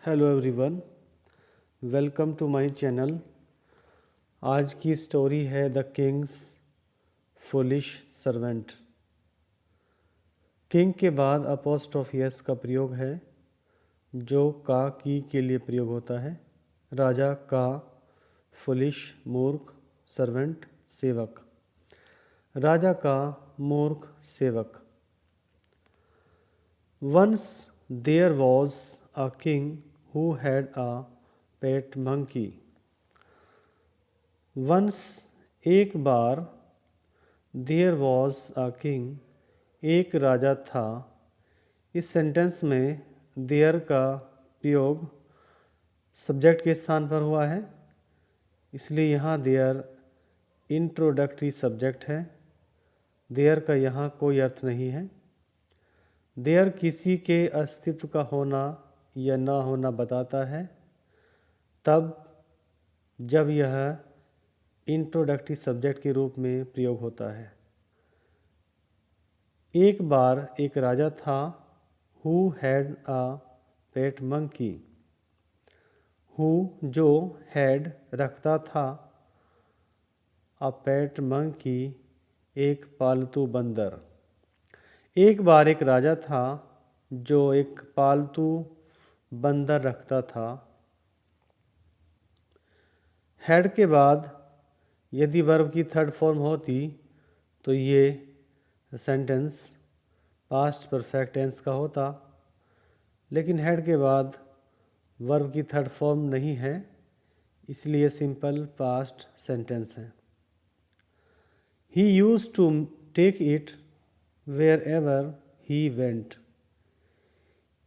Hello everyone, welcome to my channel. आज की story है the king's foolish servant. King के बाद अपोस्ट्रोफी एस का प्रयोग है जो का की के लिए प्रयोग होता है। राजा का, फुलिश मूर्ख, सर्वेंट सेवक। राजा का मूर्ख सेवक। Once there was a king who had a pet monkey. Once एक बार there was a king एक राजा था। इस सेंटेंस में there का प्रयोग सब्जेक्ट के स्थान पर हुआ है, इसलिए यहाँ there इंट्रोडक्टरी सब्जेक्ट है। there का यहाँ कोई अर्थ नहीं है। देयर किसी के अस्तित्व का होना या ना होना बताता है तब जब यह इंट्रोडक्टरी सब्जेक्ट के रूप में प्रयोग होता है। एक बार एक राजा था who had a pet monkey. Who जो, हैड रखता था, अ पेट मंकी एक पालतू बंदर। एक बार एक राजा था जो एक पालतू बंदर रखता था। हैड के बाद यदि वर्ब की थर्ड फॉर्म होती तो ये सेंटेंस पास्ट परफेक्ट टेंस का होता, लेकिन हैड के बाद वर्ब की थर्ड फॉर्म नहीं है, इसलिए सिंपल पास्ट सेंटेंस है। He used to take it wherever he went।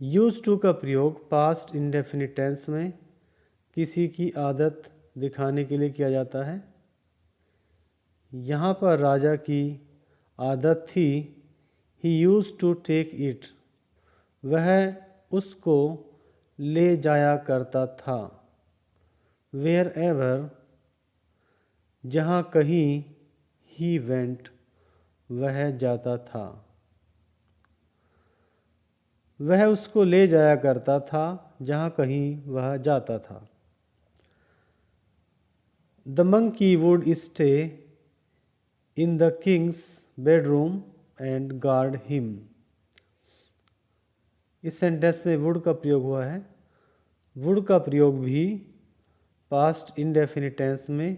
Use to का प्रयोग पास्ट इंडेफिनिट टेंस में किसी की आदत दिखाने के लिए किया जाता है। यहाँ पर राजा की आदत थी ही यूज टू टेक इट, वह उसको ले जाया करता था। wherever जहाँ कहीं, he went वह जाता था, वह उसको ले जाया करता था जहाँ कहीं वह जाता था। The monkey would stay in the Kings bedroom and guard him. इस सेंटेंस में वुड का प्रयोग हुआ है। वुड का प्रयोग भी पास्ट इंडेफिनिट टेंस में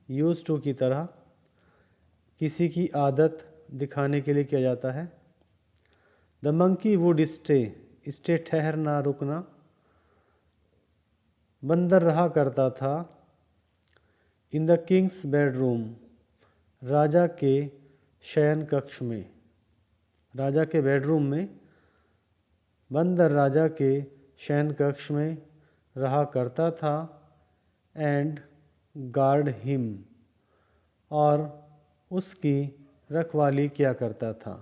यूज टू की तरह किसी की आदत दिखाने के लिए किया जाता है। The monkey would stay, stay ठहरना, रुकना। बंदर रहा करता था इन द किंग्स बेडरूम, राजा के शयन कक्ष में। राजा के बेडरूम में बंदर राजा के शयन कक्ष में रहा करता था। एंड गार्ड हिम और उसकी रखवाली किया करता था।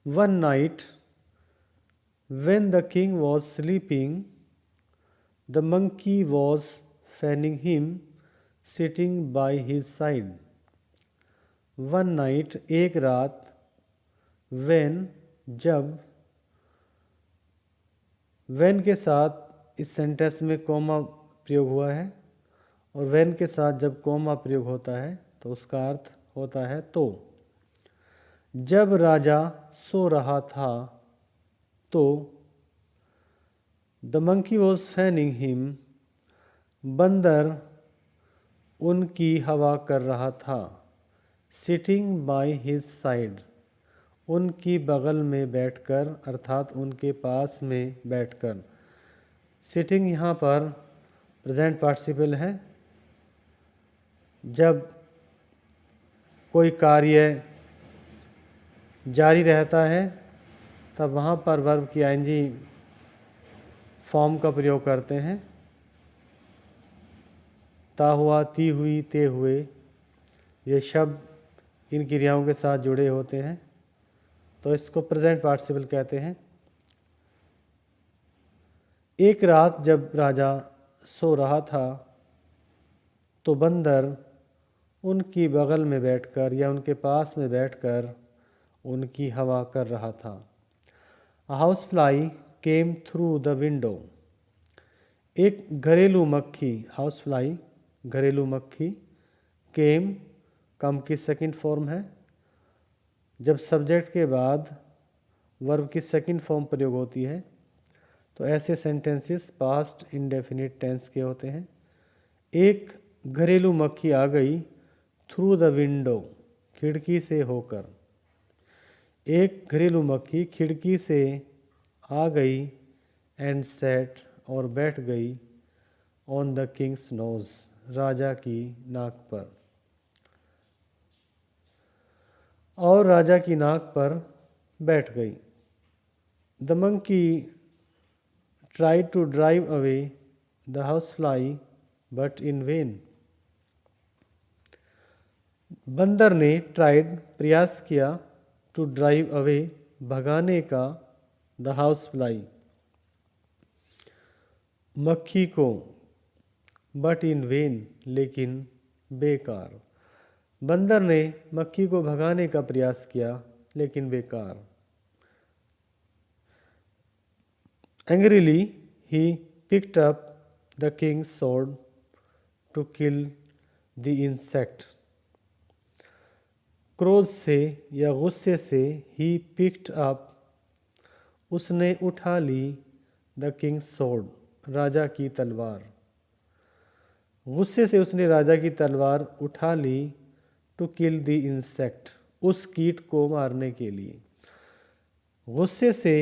One night when the king was sleeping, the monkey was fanning him sitting by his side। One night एक रात, when जब, when के साथ इस सेंटेंस में कोमा प्रयोग हुआ है और when के साथ जब कोमा प्रयोग होता है तो उसका अर्थ होता है तो। जब राजा सो रहा था तो the monkey was fanning him, बंदर उनकी हवा कर रहा था। सिटिंग बाय हिज साइड, उनकी बगल में बैठकर अर्थात उनके पास में बैठकर। सिटिंग यहाँ पर प्रेजेंट पार्टिसिपल है। जब कोई कार्य जारी रहता है तब वहाँ पर वर्ब की आईएनजी फॉर्म का प्रयोग करते हैं। ता हुआ, ती हुई, ते हुए, ये शब्द इन क्रियाओं के साथ जुड़े होते हैं तो इसको प्रेजेंट पार्टिसिपल कहते हैं। एक रात जब राजा सो रहा था तो बंदर उनकी बगल में बैठकर या उनके पास में बैठकर उनकी हवा कर रहा था। A housefly came through the window. एक घरेलू मक्खी, हाउस फ्लाई, घरेलू मक्खी, केम, कम की सेकंड फॉर्म है। जब सब्जेक्ट के बाद वर्ब की सेकंड फॉर्म प्रयोग होती है तो ऐसे सेंटेंसेस पास्ट इंडेफिनिट टेंस के होते हैं। एक घरेलू मक्खी आ गई थ्रू द विंडो, खिड़की से होकर। एक घरेलू मक्खी खिड़की से आ गई एंड सेट, और बैठ गई ऑन द किंग्स नोज, राजा की नाक पर। और राजा की नाक पर बैठ गई। The monkey tried to drive away the housefly but in vain। बंदर ने ट्राइड, प्रयास किया, टू ड्राइव अवे, भगाने का, द हाउस फ्लाई, मक्खी को, बट इन वेन, लेकिन बेकार। बंदर ने मक्खी को भगाने का प्रयास किया लेकिन बेकार। Angrily, he picked up the king's sword to kill the insect। क्रोध से या गुस्से से he picked up, उसने उठा ली, the king's sword, राजा की तलवार। गुस्से से उसने राजा की तलवार उठा ली, to kill the insect, उस कीट को मारने के लिए। गुस्से से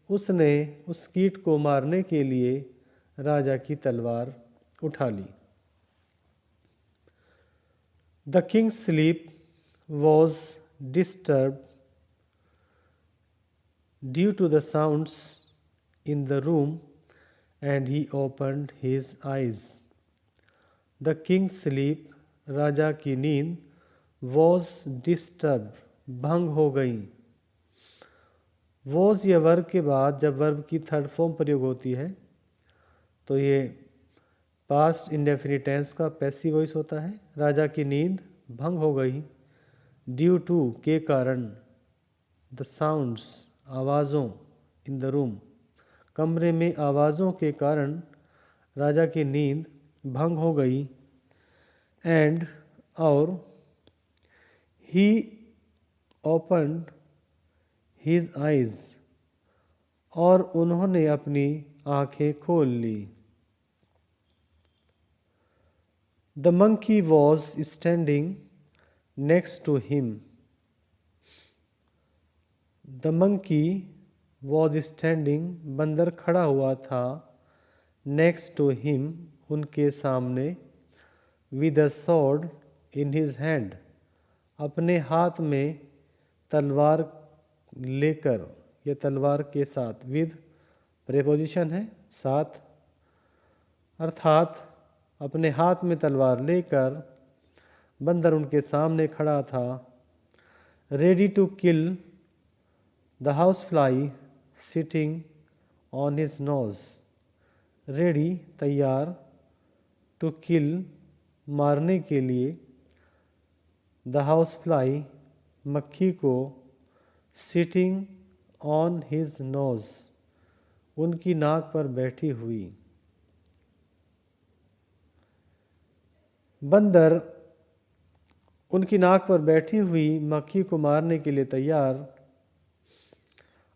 उसने उस कीट को मारने के लिए राजा की तलवार उठा ली। The king's sleep was disturb due to the sounds in the room and he opened his eyes. The king's sleep, राजा की नींद, वॉज डिस्टर्ब, भंग हो गई। वॉज या वर्ब के बाद जब वर्ब की थर्ड फॉर्म प्रयोग होती है तो ये पास्ट इंडेफिनिट टेंस का पैसिव वॉइस होता है। राजा की नींद भंग हो गई, ड्यू टू, के कारण, द साउंड्स, आवाज़ों, इन द रूम, कमरे में आवाज़ों के कारण राजा की नींद भंग हो गई। एंड, और, ही ओपन्ड हिज आइज, और उन्होंने अपनी आंखें खोल ली। The monkey was standing next to him. The monkey was standing, बंदर खड़ा हुआ था, नेक्स्ट टू हिम, उनके सामने, with a sword in his hand, अपने हाथ में तलवार लेकर या तलवार के साथ। विद प्रेपोजिशन है, साथ, अर्थात अपने हाथ में तलवार लेकर बंदर उनके सामने खड़ा था। Ready to kill the house fly sitting on his nose, ready, तैयार, टू किल, मारने के लिए, द हाउस फ्लाई, मक्खी को, सिटिंग ऑन हिज नोज, उनकी नाक पर बैठी हुई। बंदर उनकी नाक पर बैठी हुई मक्खी को मारने के लिए तैयार,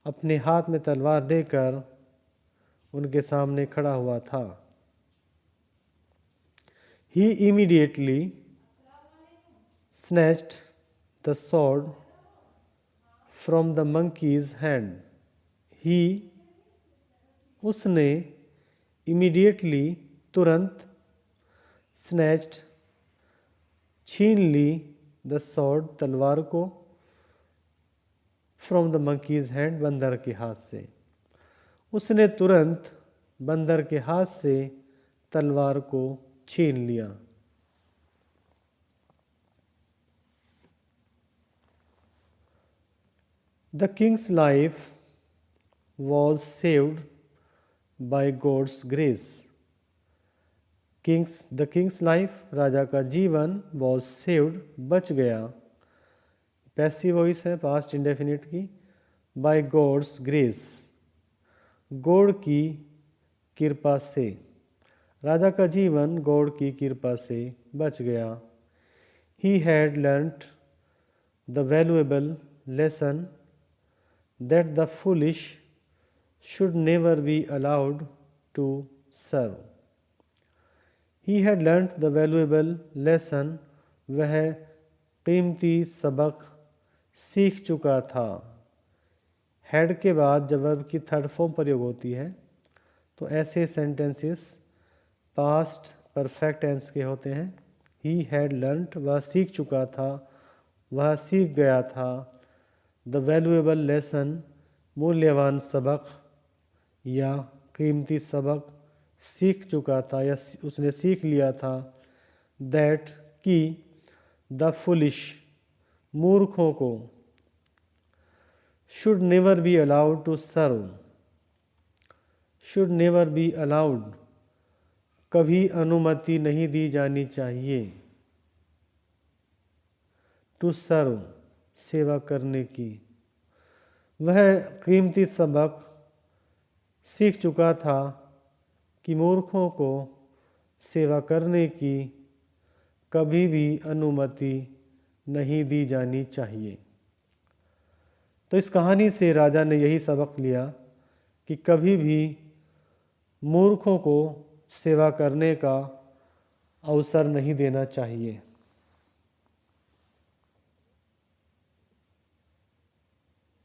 अपने हाथ में तलवार लेकर उनके सामने खड़ा हुआ था। He immediately snatched the sword from the monkey's hand। He, उसने, immediately, तुरंत, snatched, छीन ली, the sword, तलवार को, from the monkey's hand, बंदर के हाथ से। उसने तुरंत बंदर के हाथ से तलवार को छीन लिया। The king's life was saved by God's grace। The king's life, राजा का जीवन, was saved, बच गया, पैसिव वॉइस है पास्ट इंडेफिनिट की, by God's grace, गॉड की कृपा से। राजा का जीवन गॉड की कृपा से बच गया। He had learnt the valuable lesson that the foolish should never be allowed to serve. He had learnt the valuable lesson, वह कीमती सबक सीख चुका था। हैड के बाद जब वर्ब की थर्ड फॉर्म प्रयोग होती है तो ऐसे सेंटेंसेस पास्ट परफेक्ट टेंस के होते हैं। ही हैड लर्नड, वह सीख चुका था, वह सीख गया था। द वैल्यूएबल लेसन, मूल्यवान सबक या कीमती सबक सीख चुका था या उसने सीख लिया था। दैट कि द फुलिश, मूर्खों को, should never be allowed to serve, should never be allowed, कभी अनुमति नहीं दी जानी चाहिए। टू सर्व, सेवा करने की। वह कीमती सबक सीख चुका था कि मूर्खों को सेवा करने की कभी भी अनुमति नहीं दी जानी चाहिए। तो इस कहानी से राजा ने यही सबक लिया कि कभी भी मूर्खों को सेवा करने का अवसर नहीं देना चाहिए।